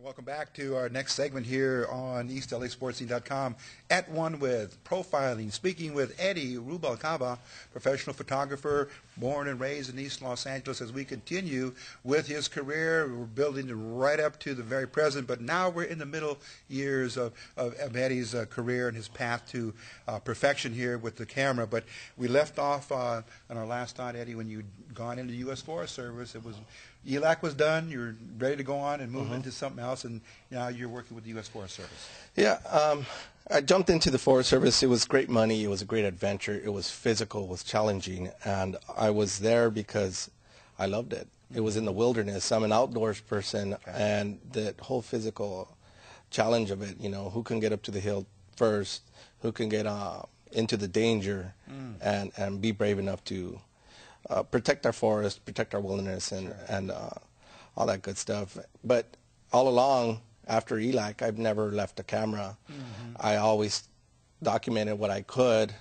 Welcome back to our next segment here on EastLASportsScene.com. At One with Profiling, speaking with Eddie Ruvalcaba, professional photographer, born and raised in East Los Angeles, as we continue with his career. We're building right up to the very present, but now we're in the middle years of Eddie's career and his path to perfection here with the camera. But we left off on our last thought, Eddie, when you'd gone into the U.S. Forest Service. It was ELAC was done. You're ready to go on and move into something else, and now you're working with the U.S. Forest Service. Yeah, I jumped into the Forest Service. It was great money. It was a great adventure. It was physical. It was challenging, and I was there because I loved it. It was in the wilderness. I'm an outdoors person, and the whole physical challenge of it, you know, who can get up to the hill first, who can get into the danger, and be brave enough to protect our forest, protect our wilderness, and all that good stuff. But all along, after ELAC, I've never left a camera. I always documented what I could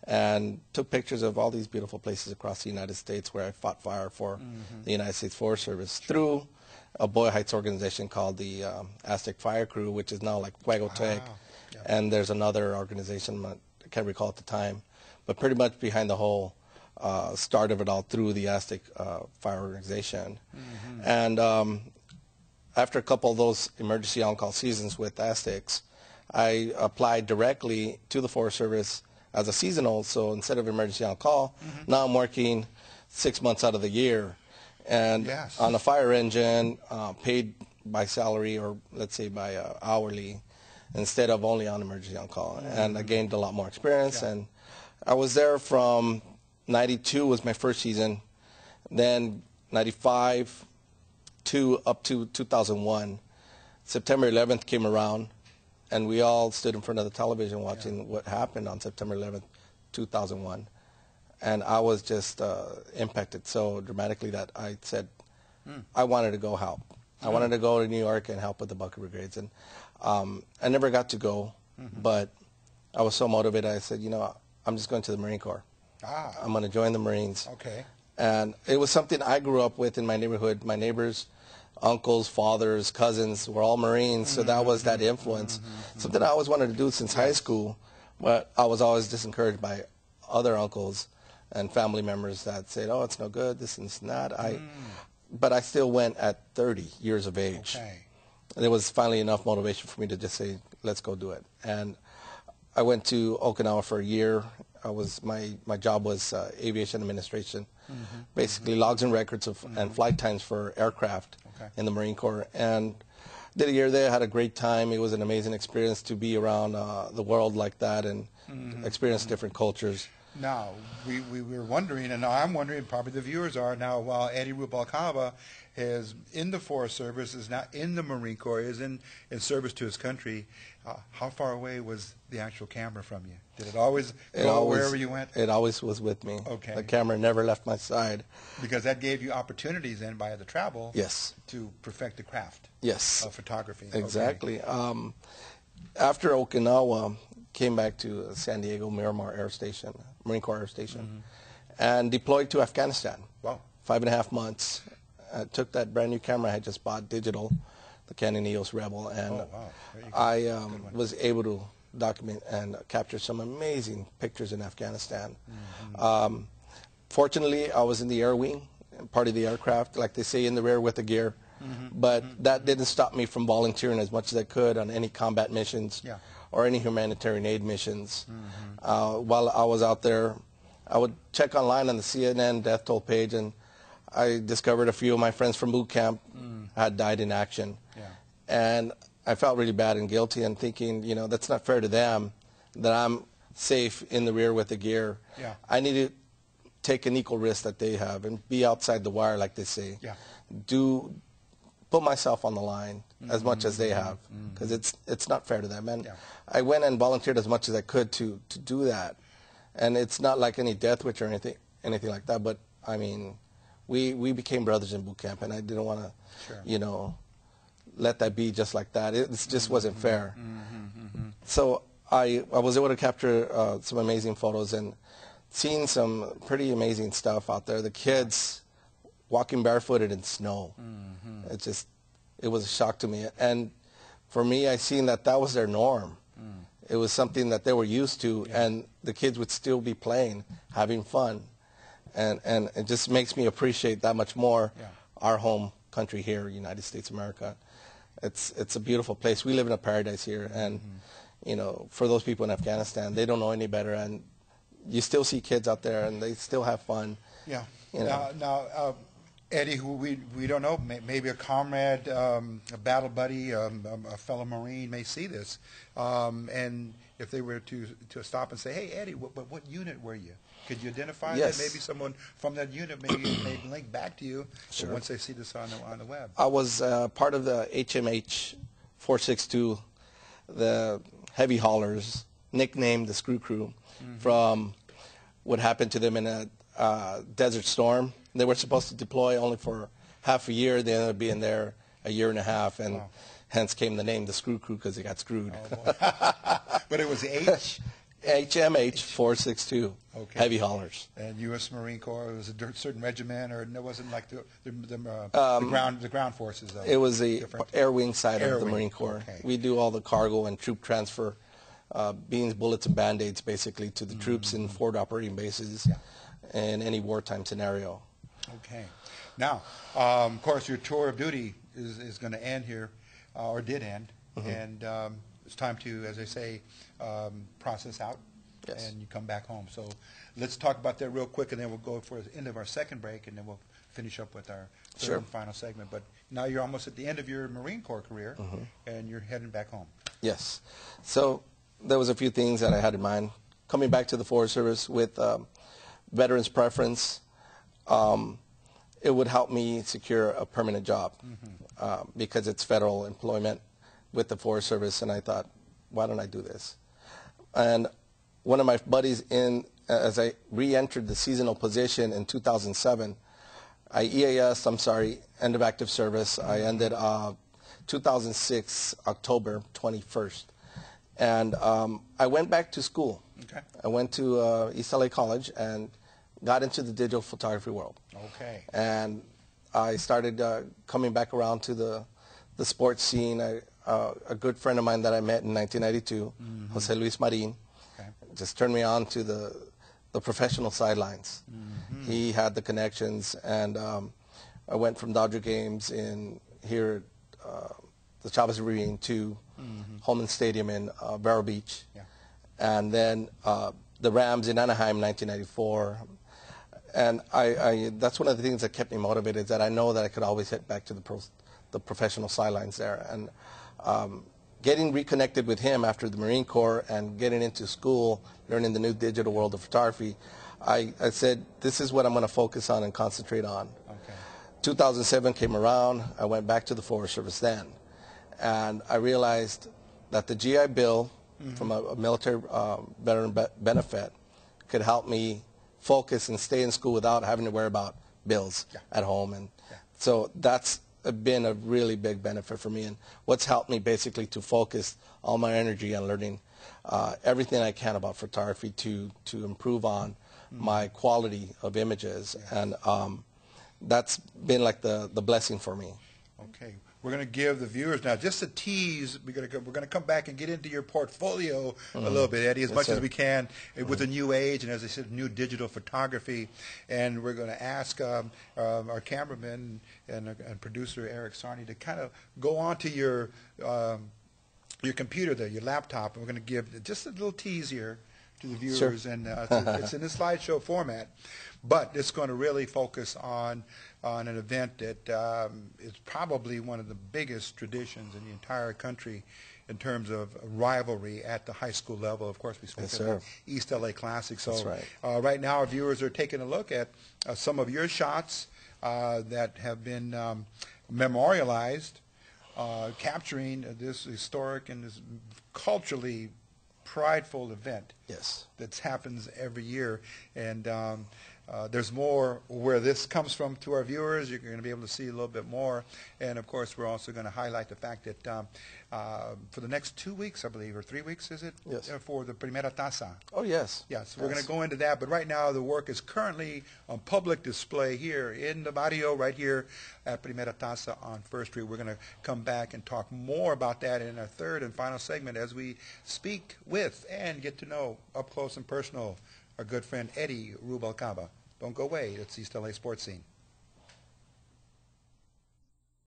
and took pictures of all these beautiful places across the United States where I fought fire for the United States Forest Service through a Boyle Heights organization called the Aztec Fire Crew, which is now like Fuego Tech. And there's another organization, I can't recall at the time, but pretty much behind the whole start of it all through the Aztec Fire Organization. And after a couple of those emergency on-call seasons with Aztecs, I applied directly to the Forest Service as a seasonal. So instead of emergency on-call, now I'm working 6 months out of the year. And on a fire engine, paid by salary, or let's say by hourly, instead of only on emergency on-call. And I gained a lot more experience. And I was there from 92 was my first season, then 95 up to 2001. September 11th came around, and we all stood in front of the television watching what happened on September 11th, 2001. And I was just impacted so dramatically that I said I wanted to go help. I wanted to go to New York and help with the bucket brigades. And I never got to go, but I was so motivated. I said, you know, I'm just going to the Marine Corps. I'm going to join the Marines. And it was something I grew up with in my neighborhood. My neighbors, uncles, fathers, cousins were all Marines, so that was that influence. Something I always wanted to do since high school, but I was always disencouraged by other uncles and family members that said, oh, it's no good, this and that. But I still went at 30 years of age. And there was finally enough motivation for me to just say, let's go do it. And I went to Okinawa for a year. My job was aviation administration, basically logs and records of and flight times for aircraft in the Marine Corps. And did a year there, had a great time. It was an amazing experience to be around the world like that and experience different cultures. Now, we were wondering, and I'm wondering, probably the viewers are now, while Eddie Ruvalcaba is in the Forest Service, is now in the Marine Corps, is in service to his country, how far away was the actual camera from you? Did it always go wherever you went? It always was with me. The camera never left my side. Because that gave you opportunities then by the travel to perfect the craft of photography. Exactly. After Okinawa, came back to San Diego Miramar Air Station, Marine Corps Air Station, and deployed to Afghanistan. 5.5 months. I took that brand new camera I had just bought, digital, the Canon EOS Rebel, and I was able to document and capture some amazing pictures in Afghanistan. Fortunately, I was in the air wing, part of the aircraft, like they say, in the rear with the gear. But that didn't stop me from volunteering as much as I could on any combat missions or any humanitarian aid missions. While I was out there, I would check online on the CNN death toll page, and I discovered a few of my friends from boot camp had died in action. And I felt really bad and guilty and thinking, you know, that's not fair to them that I'm safe in the rear with the gear. I need to take an equal risk that they have and be outside the wire, like they say. Put myself on the line as much as they have, because it's not fair to them. And I went and volunteered as much as I could to do that. And it's not like any death wish or anything like that, but I mean, we became brothers in boot camp, and I didn't want to, you know, let that be just like that. It just wasn't fair. So I was able to capture some amazing photos and seeing some pretty amazing stuff out there. The kids walking barefooted in snow. It's just it was a shock to me. And for me, I seen that was their norm. It was something that they were used to, and the kids would still be playing, having fun. And it just makes me appreciate that much more our home country here, United States of America. It's a beautiful place. We live in a paradise here, and you know, for those people in Afghanistan, they don't know any better, and you still see kids out there, and they still have fun. Yeah. You know. Now, Eddie, who we don't know, maybe a comrade, a battle buddy, a fellow Marine may see this, and if they were to stop and say, "Hey, Eddie, what unit were you?" Could you identify Yes. that? Maybe someone from that unit may link back to you once they see this on the web. I was part of the HMH 462, the heavy haulers, nicknamed the Screw Crew, from what happened to them in a Desert Storm. They were supposed to deploy only for half a year. They ended up being there a year and a half, and hence came the name the Screw Crew, because they got screwed. Oh, but it was HMH 462, heavy haulers. And U.S. Marine Corps, it was a certain regiment, or it wasn't like the ground forces? Though. It was the air wing side Air of the wing. Marine Corps. Okay. We do all the cargo and troop transfer, beans, bullets, and Band-Aids, basically, to the troops in forward operating bases in any wartime scenario. Okay. Now, of course, your tour of duty is going to end here, or did end, and it's time to, as I say, process out, and you come back home. So let's talk about that real quick, and then we'll go for the end of our second break, and then we'll finish up with our third and final segment. But now you're almost at the end of your Marine Corps career, and you're heading back home. Yes. So there was a few things that I had in mind. Coming back to the Forest Service with veterans preference, it would help me secure a permanent job because it's federal employment with the Forest Service, and I thought, why don't I do this? And one of my buddies, as I re-entered the seasonal position in 2007, end of active service. I ended 2006, October 21st. And I went back to school. Okay. I went to East LA College and got into the digital photography world. Okay. And I started coming back around to the sports scene. A good friend of mine that I met in 1992, Jose Luis Marin, just turned me on to the professional sidelines. He had the connections, and I went from Dodger games in here at the Chavez Ravine to Holman Stadium in Vero Beach, and then the Rams in Anaheim 1994. And that's one of the things that kept me motivated, is that I know that I could always hit back to the professional sidelines there. And getting reconnected with him after the Marine Corps and getting into school, learning the new digital world of photography, I said, this is what I'm going to focus on and concentrate on. Okay. 2007 came around. I went back to the Forest Service then. And I realized that the GI Bill from a military veteran benefit could help me focus and stay in school without having to worry about bills at home. And so that's been a really big benefit for me, and what's helped me basically to focus all my energy on learning everything I can about photography to improve on my quality of images. And that's been like the blessing for me. Okay. We're going to give the viewers now just a tease. We're going to come back and get into your portfolio a little bit, Eddie, as much as we can with the new age and, as I said, new digital photography. And we're going to ask our cameraman and producer Erik Sarni to kind of go onto your computer there, your laptop, and we're going to give just a little tease here to the viewers. And it's in the slideshow format, but it's going to really focus on an event that is probably one of the biggest traditions in the entire country in terms of rivalry at the high school level. Of course, we spoke of the East LA Classic. So right now our viewers are taking a look at some of your shots that have been memorialized, capturing this historic and this culturally prideful event that happens every year. And there's more where this comes from to our viewers. You're going to be able to see a little bit more. And, of course, we're also going to highlight the fact that for the next 2 weeks, I believe, or 3 weeks, is it? Yes. For the Primera Taza. Oh, yes. Yes, we're going to go into that. But right now, the work is currently on public display here in the barrio, right here at Primera Taza on First Street. We're going to come back and talk more about that in our third and final segment as we speak with and get to know up close and personal our good friend Eddie Ruvalcaba. Don't go away. It's East LA Sports Scene.